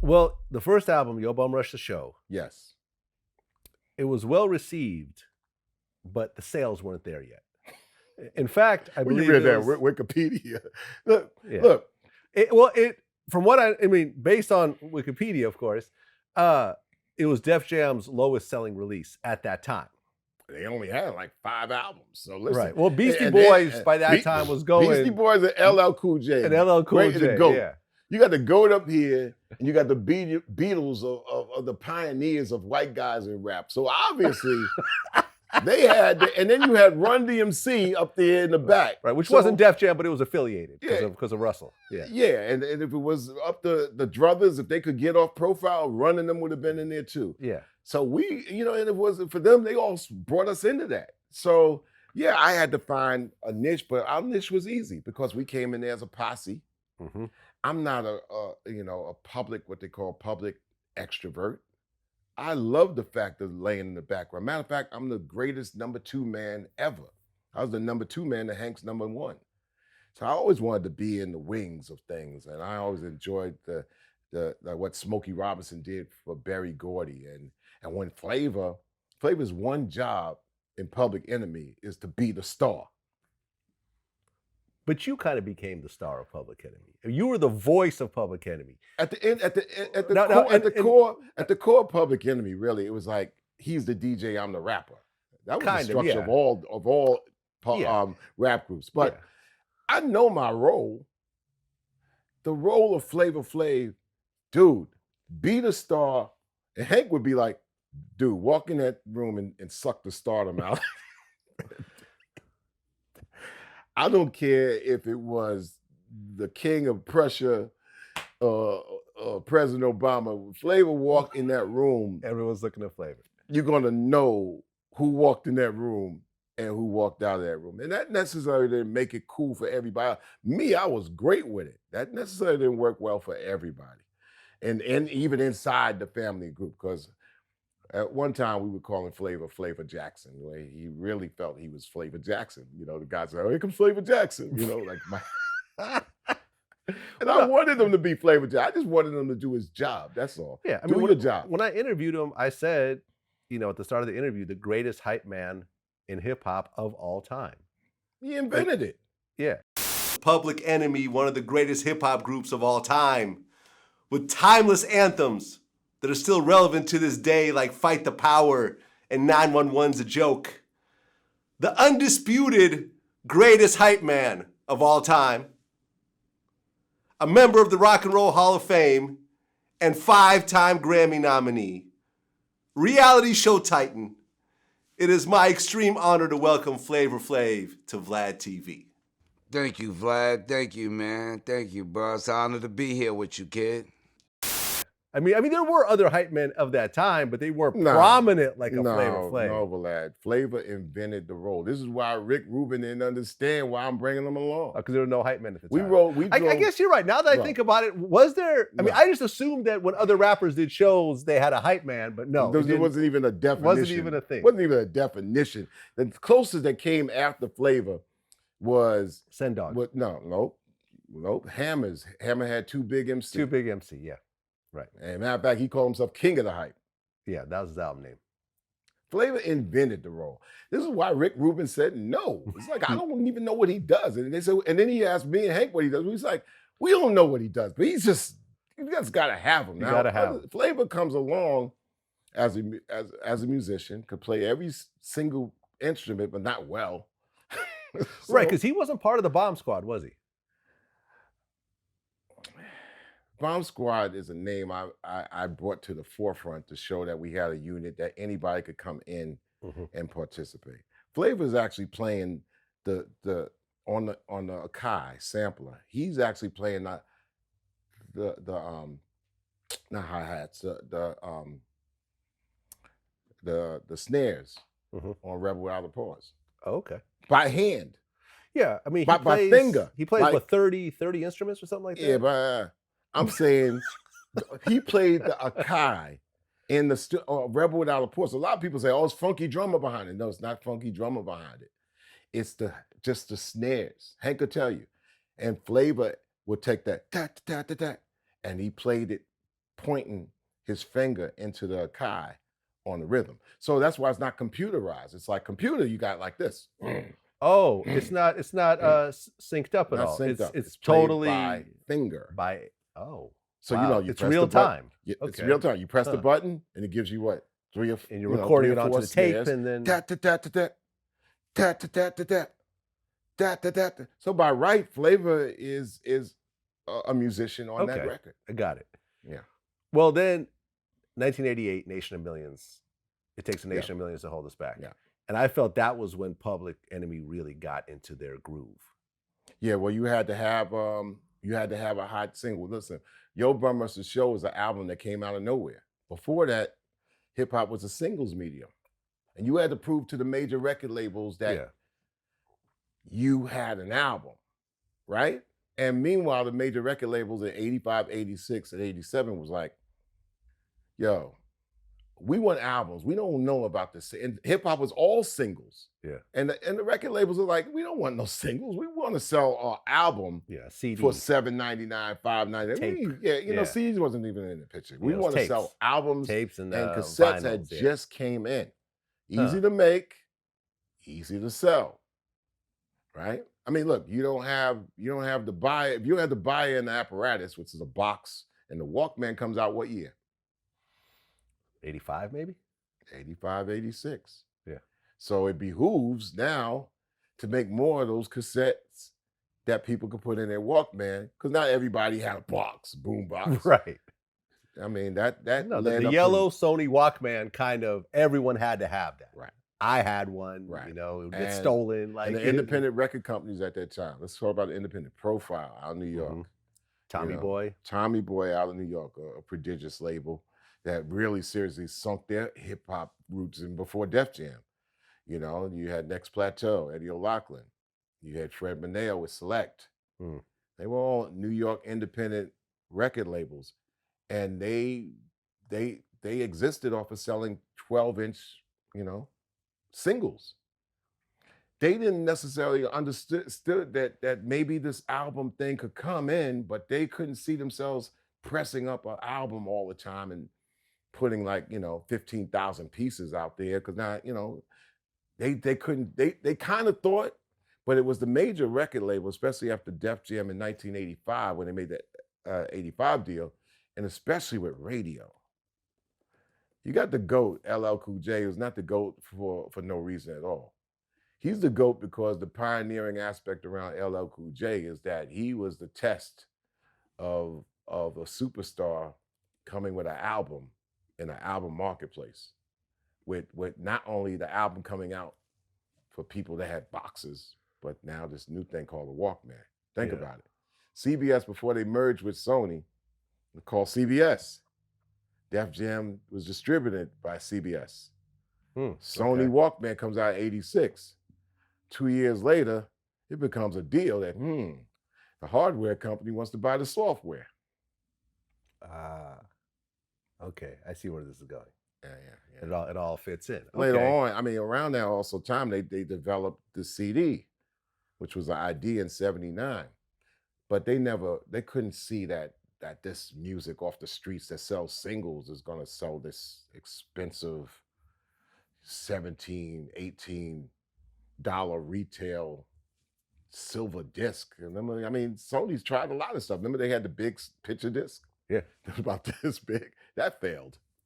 Well, the first album, Yo Bumrush the Show, Yes. it was well received, but the sales weren't there yet. In fact, I believe you read it that was, Wikipedia. Look, Yeah. look. From what I mean, based on Wikipedia, of course, it was Def Jam's lowest selling release at that time. They only had like 5 albums. So listen. Right. Well, Beastie Boys by that time was going. Beastie Boys and LL Cool J. And LL Cool J, the GOAT. yeah. You got the GOAT up here, and you got the Beatles of the pioneers of white guys in rap. So obviously, they had, and then you had Run DMC up there in the back. Right, which wasn't Def Jam, but it was affiliated because of Russell. Yeah. Yeah, and if it was up to the Druthers, if they could get off profile, Running them would have been in there too. Yeah. So we, and it wasn't for them, they all brought us into that. So yeah, I had to find a niche, but our niche was easy because we came in there as a posse. Mm-hmm. I'm not a public, what they call public extrovert. I love the fact of laying in the background. Matter of fact, I'm the greatest number 2 man ever. I was the number 2 man to Hank's number 1. So I always wanted to be in the wings of things, and I always enjoyed the what Smokey Robinson did for Berry Gordy, and when Flavor's one job in Public Enemy is to be the star. But you kind of became the star of Public Enemy. You were the voice of Public Enemy. At the core of Public Enemy, really, it was like he's the DJ, I'm the rapper. That was the structure of all rap groups. But I know my role. The role of Flavor Flav, dude, be the star. And Hank would be like, dude, walk in that room and suck the stardom out. I don't care if it was the king of Prussia, President Obama. Flavor walked in that room. Everyone's looking at Flavor. You're going to know who walked in that room and who walked out of that room. And that necessarily didn't make it cool for everybody. Me, I was great with it. That necessarily didn't work well for everybody. And even inside the family group, because at one time we were calling Flavor Jackson, where he really felt he was Flavor Jackson. The guy said, "Oh, here comes Flavor Jackson." like my. And I wanted him to be Flavor Jackson. I just wanted him to do his job. That's all. Yeah, do your job. When I interviewed him, I said, at the start of the interview, the greatest hype man in hip hop of all time. He invented it. Yeah. Public Enemy, one of the greatest hip hop groups of all time, with timeless anthems that are still relevant to this day, like Fight the Power and 911's a Joke. The undisputed greatest hype man of all time. A member of the Rock and Roll Hall of Fame and 5-time Grammy nominee. Reality show titan. It is my extreme honor to welcome Flavor Flav to Vlad TV. Thank you, Vlad. Thank you, man. Thank you, bro. It's an honor to be here with you, kid. I mean, there were other hype men of that time, but they weren't prominent like a Flavor Flav. No, Vlad. Flavor invented the role. This is why Rick Rubin didn't understand why I'm bringing him along. Because there were no hype men at the time. I guess you're right. Now that I think about it, was there? I mean, I just assumed that when other rappers did shows, they had a hype man, but no. There wasn't even a definition. Wasn't even a thing. Wasn't even a definition. The closest that came after Flavor was Sendog. Nope. Hammer had 2 Big MC. 2 Big MC, yeah. Right. And matter of fact, he called himself King of the Hype. Yeah, that was his album name. Flavor invented the role. This is why Rick Rubin said no. It's like, I don't even know what he does. And they said, and then he asked me and Hank what he does. He's like, we don't know what he does, but you just gotta have him. Now, gotta have him. Flavor comes along as a musician, could play every single instrument, but not well. Right, because he wasn't part of the Bomb Squad, was he? Bomb Squad is a name I brought to the forefront to show that we had a unit that anybody could come in and participate. Flavor is actually playing on the Akai sampler. He's actually playing the not hi-hats, the snares on Rebel Without a Pause. Oh, okay. By hand. Yeah, I mean, by finger. He plays, what, 30 instruments or something like that? Yeah, but I'm saying he played the Akai in the Rebel Without a Pause. A lot of people say, oh, it's funky drummer behind it. No, it's not funky drummer behind it. It's just the snares. Hank could tell you. And Flavor would take that, and he played it pointing his finger into the Akai on the rhythm. So that's why it's not computerized. It's like computer, you got like this. Oh, it's not synced up at Not all. synced up. It's played totally by finger. oh. So wow. you know, you it's press real the button. time. It's Okay. real time. You press the Huh. button and it gives you what? Three or And you're recording it onto four the tape snares. and then Da, da, da, da, da. Da, da, da, da, da. Da, da, da, da. So by right, Flavor is a musician on that Okay. record. I got it. Yeah. Well, then 1988, Nation of Millions. It takes a Yeah. Nation of Millions to hold us back. Yeah. And I felt that was when Public Enemy really got into their groove. Yeah, well, you had to have a hot single. Listen, Yo Bumrush the Show is an album that came out of nowhere. Before that, hip hop was a singles medium. And you had to prove to the major record labels that Yeah. you had an album, right? And meanwhile, the major record labels in 85, 86, and 87 was like, yo, we want albums. We don't know about this. And hip hop was all singles. Yeah. And the record labels are like, we don't want no singles. We want to sell our album Yeah. CD. for $7.99, $5.99. Tape. Yeah, you know, Yeah. CDs wasn't even in the picture. We Yeah, it was want to tapes. sell albums, Tapes and cassettes had vinyls, yeah. just came in. Huh. Easy to make, easy to sell. Right? I mean, look, you don't have the buy. If you don't have the buy-in apparatus, which is a box, and the Walkman comes out what year? 85 maybe? 85, 86. Yeah. So it behooves now to make more of those cassettes that people could put in their Walkman, because not everybody had a box, boom box. Right. I mean, that No, led the up yellow to, Sony Walkman kind of everyone had to have that. right. I had one, Right. You know, it would get And- stolen. Like And the independent record companies at that time. Let's talk about the independent Profile out of New York. Mhm. Tommy know, Boy. Tommy Boy out of New York, a prodigious label that really seriously sunk their hip hop roots in before Def Jam. You know, you had Next Plateau, Eddie O'Loughlin. You had Fred Mineo with Select. Mm. They were all New York independent record labels, and they existed off of selling 12-inch, you know, singles. They didn't necessarily understood that maybe this album thing could come in, but they couldn't see themselves pressing up an album all the time and putting 15,000 pieces out there, because now, they couldn't, they kind of thought, but it was the major record label, especially after Def Jam in 1985 when they made that 85 deal, and especially with radio. You got the GOAT, LL Cool J, who's not the GOAT for no reason at all. He's the GOAT because the pioneering aspect around LL Cool J is that he was the test of a superstar coming with an album in an album marketplace, with not only the album coming out for people that had boxes, but now this new thing called a Walkman. Think Yeah. about it. CBS, before they merged with Sony, they called CBS. Def Jam was distributed by CBS. Sony Okay. Walkman comes out in 86. 2 years later, it becomes a deal that, the hardware company wants to buy the software. Okay, I see where this is going. Yeah. It all fits in. Later Okay. on, I mean, around that also time, they developed the CD, which was an idea in 79. But they couldn't see that this music off the streets that sells singles is gonna sell this expensive $17, $18 retail silver disc. Remember, I mean, Sony's tried a lot of stuff. Remember they had the big picture disc? Yeah. It was about this big. That failed.